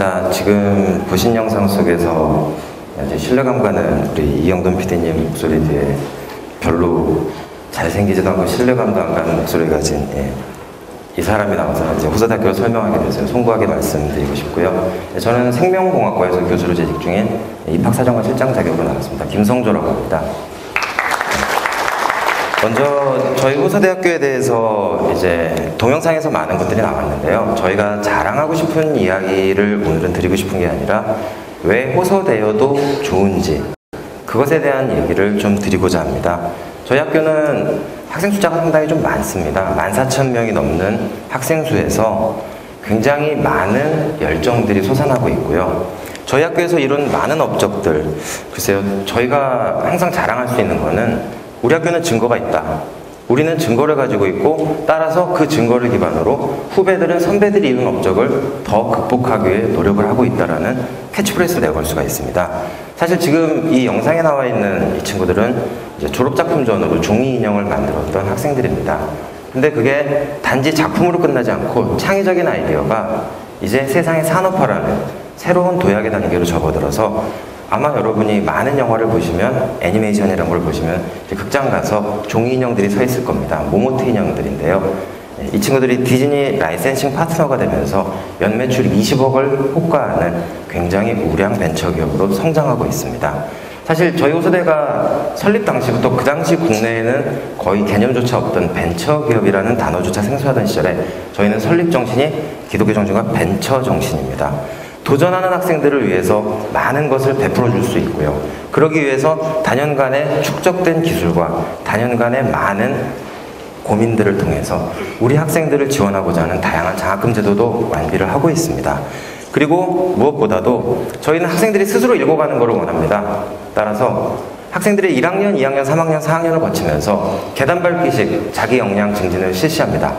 감사합니다. 지금 보신 영상 속에서 이제 신뢰감 가는 우리 이영돈 PD님 목소리 뒤에 별로 잘생기지도 않고 신뢰감도 안 가는 목소리 가진 이 사람이 나와서 이제 호서대학교를 설명하게 돼서 송구하게 말씀드리고 싶고요. 저는 생명공학과에서 교수로 재직 중인 입학사정관 실장 자격으로 나왔습니다. 김성조라고 합니다. 먼저 저희 호서대학교에 대해서 이제 동영상에서 많은 것들이 나왔는데요. 저희가 자랑하고 싶은 이야기를 오늘은 드리고 싶은 게 아니라 왜 호서대여도 좋은지 그것에 대한 얘기를 좀 드리고자 합니다. 저희 학교는 학생 숫자가 상당히 좀 많습니다. 14,000명이 넘는 학생 수에서 굉장히 많은 열정들이 솟아나고 있고요. 저희 학교에서 이룬 많은 업적들, 글쎄요, 저희가 항상 자랑할 수 있는 거는 우리 학교는 증거가 있다. 우리는 증거를 가지고 있고 따라서 그 증거를 기반으로 후배들은 선배들이 이룬 업적을 더 극복하기 위해 노력을 하고 있다는 캐치프레이스를 내걸 수가 있습니다. 사실 지금 이 영상에 나와 있는 이 친구들은 이제 졸업작품 전으로 종이 인형을 만들었던 학생들입니다. 근데 그게 단지 작품으로 끝나지 않고 창의적인 아이디어가 이제 세상의 산업화라는 새로운 도약의 단계로 접어들어서 아마 여러분이 많은 영화를 보시면 애니메이션이라는 걸 보시면 극장 가서 종이 인형들이 서 있을 겁니다. 모모트 인형들인데요. 이 친구들이 디즈니 라이센싱 파트너가 되면서 연매출 20억을 호가하는 굉장히 우량 벤처기업으로 성장하고 있습니다. 사실 저희 호서대가 설립 당시부터 그 당시 국내에는 거의 개념조차 없던 벤처기업이라는 단어조차 생소하던 시절에 저희는 설립 정신이 기독교 정신과 벤처 정신입니다. 도전하는 학생들을 위해서 많은 것을 베풀어 줄 수 있고요. 그러기 위해서 단연간의 축적된 기술과 단연간의 많은 고민들을 통해서 우리 학생들을 지원하고자 하는 다양한 장학금 제도도 완비를 하고 있습니다. 그리고 무엇보다도 저희는 학생들이 스스로 읽어가는 것을 원합니다. 따라서 학생들이 1학년, 2학년, 3학년, 4학년을 거치면서 계단 밟기식 자기 역량 증진을 실시합니다.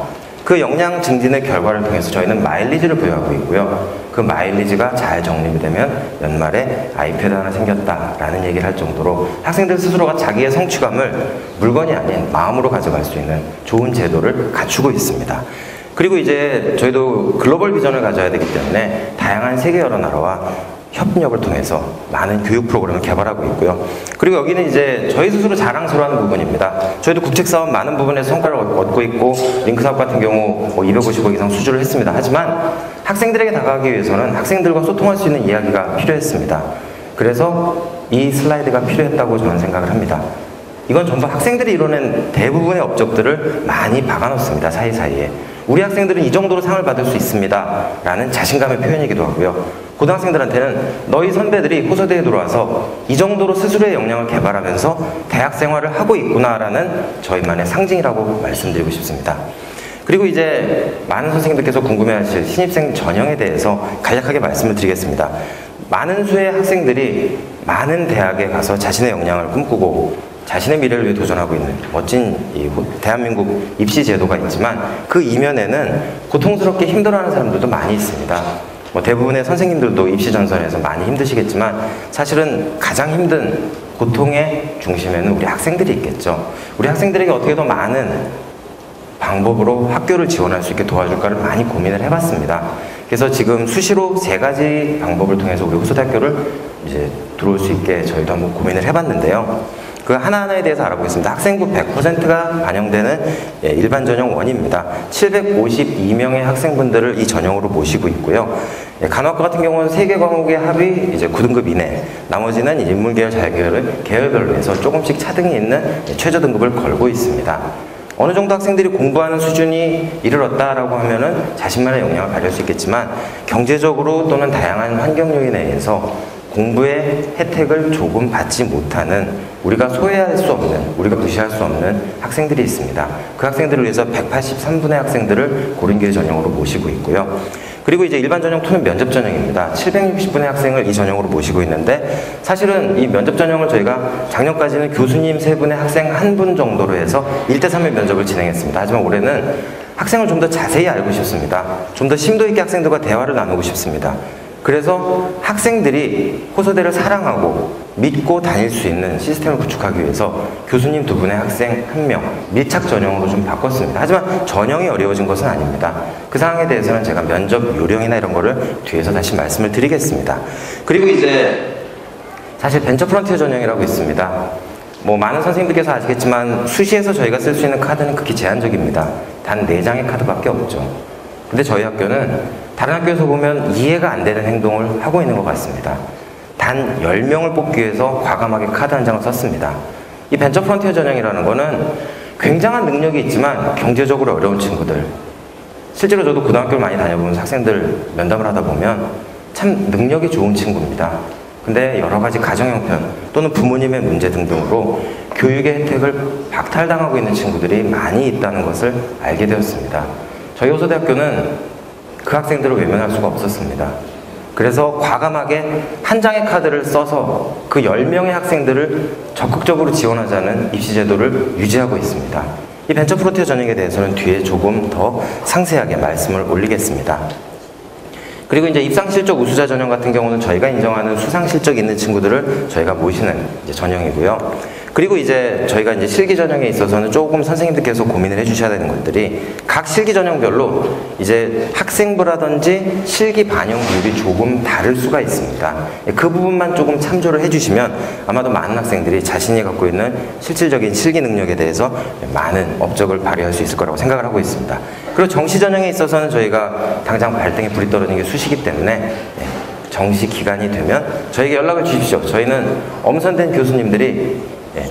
그 역량 증진의 결과를 통해서 저희는 마일리지를 부여하고 있고요. 그 마일리지가 잘 정립이 되면 연말에 아이패드 하나 생겼다라는 얘기를 할 정도로 학생들 스스로가 자기의 성취감을 물건이 아닌 마음으로 가져갈 수 있는 좋은 제도를 갖추고 있습니다. 그리고 이제 저희도 글로벌 비전을 가져야 되기 때문에 다양한 세계 여러 나라와 협력을 통해서 많은 교육 프로그램을 개발하고 있고요. 그리고 여기는 이제 저희 스스로 자랑스러워하는 부분입니다. 저희도 국책사업 많은 부분에서 성과를 얻고 있고 링크사업 같은 경우 250억 이상 수주를 했습니다. 하지만 학생들에게 다가가기 위해서는 학생들과 소통할 수 있는 이야기가 필요했습니다. 그래서 이 슬라이드가 필요했다고 저는 생각을 합니다. 이건 전부 학생들이 이뤄낸 대부분의 업적들을 많이 박아놓습니다. 사이사이에. 우리 학생들은 이 정도로 상을 받을 수 있습니다 라는 자신감의 표현이기도 하고요. 고등학생들한테는 너희 선배들이 호서대에 들어와서 이 정도로 스스로의 역량을 개발하면서 대학 생활을 하고 있구나라는 저희만의 상징이라고 말씀드리고 싶습니다. 그리고 이제 많은 선생님들께서 궁금해하실 신입생 전형에 대해서 간략하게 말씀을 드리겠습니다. 많은 수의 학생들이 많은 대학에 가서 자신의 역량을 꿈꾸고 자신의 미래를 위해 도전하고 있는 멋진 이 대한민국 입시 제도가 있지만 그 이면에는 고통스럽게 힘들어하는 사람들도 많이 있습니다. 대부분의 선생님들도 입시 전선에서 많이 힘드시겠지만 사실은 가장 힘든 고통의 중심에는 우리 학생들이 있겠죠. 우리 학생들에게 어떻게 더 많은 방법으로 학교를 지원할 수 있게 도와줄까를 많이 고민을 해봤습니다. 그래서 지금 수시로 3가지 방법을 통해서 우리 호서대학교를 이제 들어올 수 있게 저희도 한번 고민을 해봤는데요. 그 하나하나에 대해서 알아보겠습니다. 학생부 100%가 반영되는 일반 전형 1입니다. 752명의 학생분들을 이 전형으로 모시고 있고요. 간호학과 같은 경우는 3개 과목의 합이 이제 9등급 이내, 나머지는 인문계열, 자율계열을 계열별로 해서 조금씩 차등이 있는 최저 등급을 걸고 있습니다. 어느 정도 학생들이 공부하는 수준이 이르렀다라고 하면은 자신만의 역량을 발휘할 수 있겠지만 경제적으로 또는 다양한 환경 요인에 의해서 공부의 혜택을 조금 받지 못하는 우리가 소외할 수 없는, 우리가 무시할 수 없는 학생들이 있습니다. 그 학생들을 위해서 183분의 학생들을 고른교회 전형으로 모시고 있고요. 그리고 이제 일반 전형 2는 면접 전형입니다. 760분의 학생을 이 전형으로 모시고 있는데 사실은 이 면접 전형을 저희가 작년까지는 교수님 3분의 학생 1분 정도로 해서 1대3의 면접을 진행했습니다. 하지만 올해는 학생을 좀 더 자세히 알고 싶습니다. 좀 더 심도 있게 학생들과 대화를 나누고 싶습니다. 그래서 학생들이 호서대를 사랑하고 믿고 다닐 수 있는 시스템을 구축하기 위해서 교수님 2분의 학생 1명 밀착 전형으로 좀 바꿨습니다. 하지만 전형이 어려워진 것은 아닙니다. 그 사항에 대해서는 제가 면접 요령이나 이런 거를 뒤에서 다시 말씀을 드리겠습니다. 그리고 이제 사실 벤처 프론티어 전형이라고 있습니다. 뭐 많은 선생님들께서 아시겠지만 수시에서 저희가 쓸 수 있는 카드는 극히 제한적입니다. 단 4장의 카드밖에 없죠. 근데 저희 학교는 다른 학교에서 보면 이해가 안 되는 행동을 하고 있는 것 같습니다. 단 10명을 뽑기 위해서 과감하게 카드 한 장을 썼습니다. 이 벤처 프론티어 전형이라는 거는 굉장한 능력이 있지만 경제적으로 어려운 친구들, 실제로 저도 고등학교를 많이 다녀보면서 학생들 면담을 하다 보면 참 능력이 좋은 친구입니다. 근데 여러 가지 가정 형편 또는 부모님의 문제 등등으로 교육의 혜택을 박탈당하고 있는 친구들이 많이 있다는 것을 알게 되었습니다. 저희 호서대학교는 그 학생들을 외면할 수가 없었습니다. 그래서 과감하게 한 장의 카드를 써서 그 10명의 학생들을 적극적으로 지원하자는 입시 제도를 유지하고 있습니다. 이 벤처 프론티어 전형에 대해서는 뒤에 조금 더 상세하게 말씀을 올리겠습니다. 그리고 이제 입상 실적 우수자 전형 같은 경우는 저희가 인정하는 수상 실적이 있는 친구들을 저희가 모시는 이제 전형이고요. 그리고 이제 저희가 이제 실기 전형에 있어서는 조금 선생님들께서 고민을 해주셔야 되는 것들이 각 실기 전형별로 이제 학생부라든지 실기 반영 비율이 조금 다를 수가 있습니다. 그 부분만 조금 참조를 해주시면 아마도 많은 학생들이 자신이 갖고 있는 실질적인 실기 능력에 대해서 많은 업적을 발휘할 수 있을 거라고 생각을 하고 있습니다. 그리고 정시 전형에 있어서는 저희가 당장 발등에 불이 떨어지는 게 수시기 때문에 정시 기간이 되면 저에게 연락을 주십시오. 저희는 엄선된 교수님들이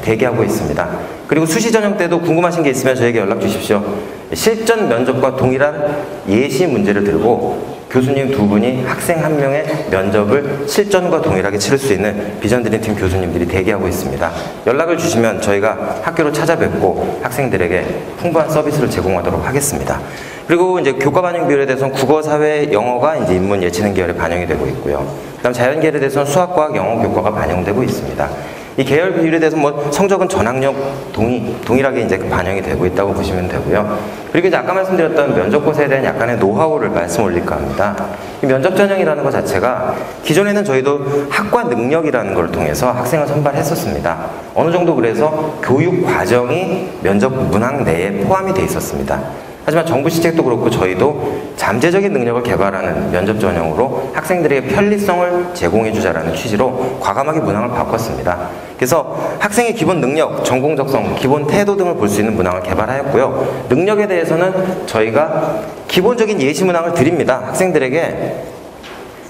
대기하고 있습니다. 그리고 수시 전형 때도 궁금하신 게 있으면 저에게 연락 주십시오. 실전 면접과 동일한 예시 문제를 들고 교수님 2분이 학생 1명의 면접을 실전과 동일하게 치를 수 있는 비전 드림팀 교수님들이 대기하고 있습니다. 연락을 주시면 저희가 학교로 찾아뵙고 학생들에게 풍부한 서비스를 제공하도록 하겠습니다. 그리고 이제 교과 반영 비율에 대해서는 국어, 사회, 영어가 이제 인문, 예체능 계열에 반영이 되고 있고요. 그다음 자연 계열에 대해서는 수학, 과학, 영어 교과가 반영되고 있습니다. 이 계열 비율에 대해서 뭐 성적은 전학력 동일하게 이제 반영이 되고 있다고 보시면 되고요. 그리고 이제 아까 말씀드렸던 면접고사에 대한 약간의 노하우를 말씀 올릴까 합니다. 이 면접 전형이라는 것 자체가 기존에는 저희도 학과 능력이라는 걸 통해서 학생을 선발했었습니다. 어느 정도 그래서 교육 과정이 면접 문항 내에 포함이 돼 있었습니다. 하지만 정부 시책도 그렇고 저희도 잠재적인 능력을 개발하는 면접 전형으로 학생들에게 편리성을 제공해주자라는 취지로 과감하게 문항을 바꿨습니다. 그래서 학생의 기본 능력, 전공 적성, 기본 태도 등을 볼 수 있는 문항을 개발하였고요. 능력에 대해서는 저희가 기본적인 예시 문항을 드립니다. 학생들에게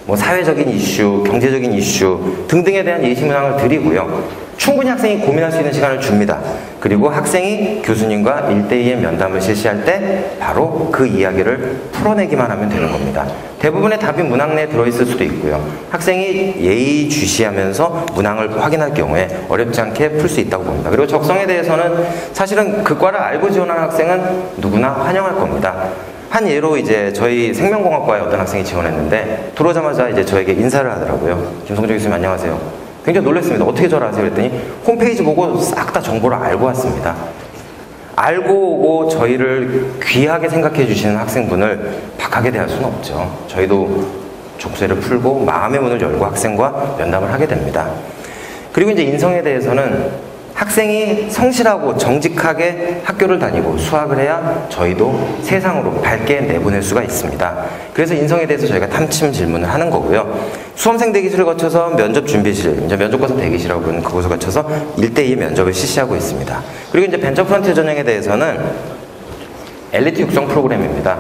뭐 사회적인 이슈, 경제적인 이슈 등등에 대한 예시 문항을 드리고요. 충분히 학생이 고민할 수 있는 시간을 줍니다. 그리고 학생이 교수님과 1대2의 면담을 실시할 때 바로 그 이야기를 풀어내기만 하면 되는 겁니다. 대부분의 답이 문항 내에 들어있을 수도 있고요. 학생이 예의주시하면서 문항을 확인할 경우에 어렵지 않게 풀 수 있다고 봅니다. 그리고 적성에 대해서는 사실은 그 과를 알고 지원하는 학생은 누구나 환영할 겁니다. 한 예로 이제 저희 생명공학과에 어떤 학생이 지원했는데 들어오자마자 이제 저에게 인사를 하더라고요. 김성조 교수님 안녕하세요. 굉장히 놀랐습니다. 어떻게 저를 아세요? 그랬더니 홈페이지 보고 싹 다 정보를 알고 왔습니다. 알고 오고 저희를 귀하게 생각해 주시는 학생분을 박하게 대할 수는 없죠. 저희도 족쇄를 풀고 마음의 문을 열고 학생과 면담을 하게 됩니다. 그리고 이제 인성에 대해서는 학생이 성실하고 정직하게 학교를 다니고 수학을 해야 저희도 세상으로 밝게 내보낼 수가 있습니다. 그래서 인성에 대해서 저희가 탐침 질문을 하는 거고요. 수험생 대기실을 거쳐서 면접 준비실, 이제 면접고사 대기실이라고 부르는 그곳을 거쳐서 1대2 면접을 실시하고 있습니다. 그리고 이제 벤처 프론티어 전형에 대해서는 엘리트 육성 프로그램입니다.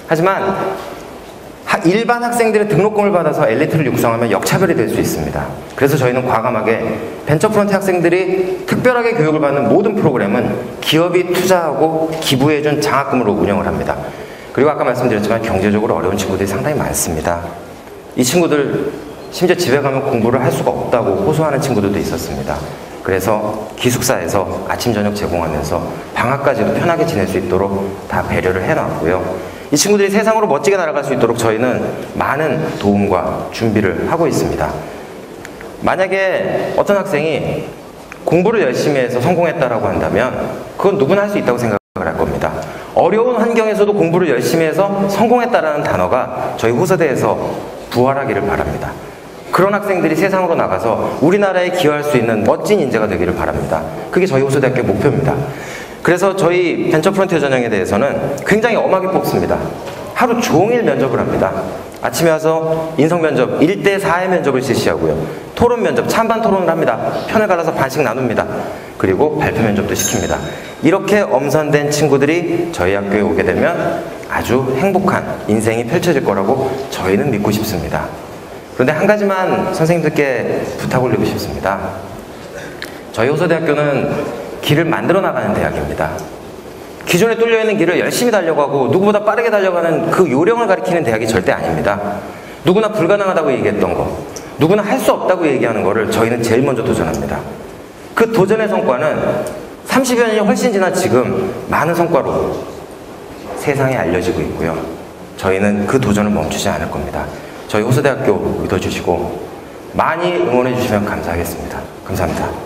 하지만 일반 학생들의 등록금을 받아서 엘리트를 육성하면 역차별이 될 수 있습니다. 그래서 저희는 과감하게 벤처 프론트 학생들이 특별하게 교육을 받는 모든 프로그램은 기업이 투자하고 기부해준 장학금으로 운영을 합니다. 그리고 아까 말씀드렸지만 경제적으로 어려운 친구들이 상당히 많습니다. 이 친구들 심지어 집에 가면 공부를 할 수가 없다고 호소하는 친구들도 있었습니다. 그래서 기숙사에서 아침 저녁 제공하면서 방학까지도 편하게 지낼 수 있도록 다 배려를 해놨고요. 이 친구들이 세상으로 멋지게 날아갈 수 있도록 저희는 많은 도움과 준비를 하고 있습니다. 만약에 어떤 학생이 공부를 열심히 해서 성공했다라고 한다면 그건 누구나 할 수 있다고 생각을 할 겁니다. 어려운 환경에서도 공부를 열심히 해서 성공했다라는 단어가 저희 호서대에서 부활하기를 바랍니다. 그런 학생들이 세상으로 나가서 우리나라에 기여할 수 있는 멋진 인재가 되기를 바랍니다. 그게 저희 호서대학교의 목표입니다. 그래서 저희 벤처프론티어 전형에 대해서는 굉장히 엄하게 뽑습니다. 하루 종일 면접을 합니다. 아침에 와서 인성 면접 1대4의 면접을 실시하고요. 토론 면접, 찬반 토론을 합니다. 편을 갈라서 반씩 나눕니다. 그리고 발표 면접도 시킵니다. 이렇게 엄선된 친구들이 저희 학교에 오게 되면 아주 행복한 인생이 펼쳐질 거라고 저희는 믿고 싶습니다. 그런데 한 가지만 선생님들께 부탁 올리고 싶습니다. 저희 호서대학교는 길을 만들어 나가는 대학입니다. 기존에 뚫려있는 길을 열심히 달려가고 누구보다 빠르게 달려가는 그 요령을 가리키는 대학이 절대 아닙니다. 누구나 불가능하다고 얘기했던 거, 누구나 할 수 없다고 얘기하는 거를 저희는 제일 먼저 도전합니다. 그 도전의 성과는 30여 년이 훨씬 지난 지금 많은 성과로 세상에 알려지고 있고요. 저희는 그 도전을 멈추지 않을 겁니다. 저희 호서대학교 믿어주시고 많이 응원해 주시면 감사하겠습니다. 감사합니다.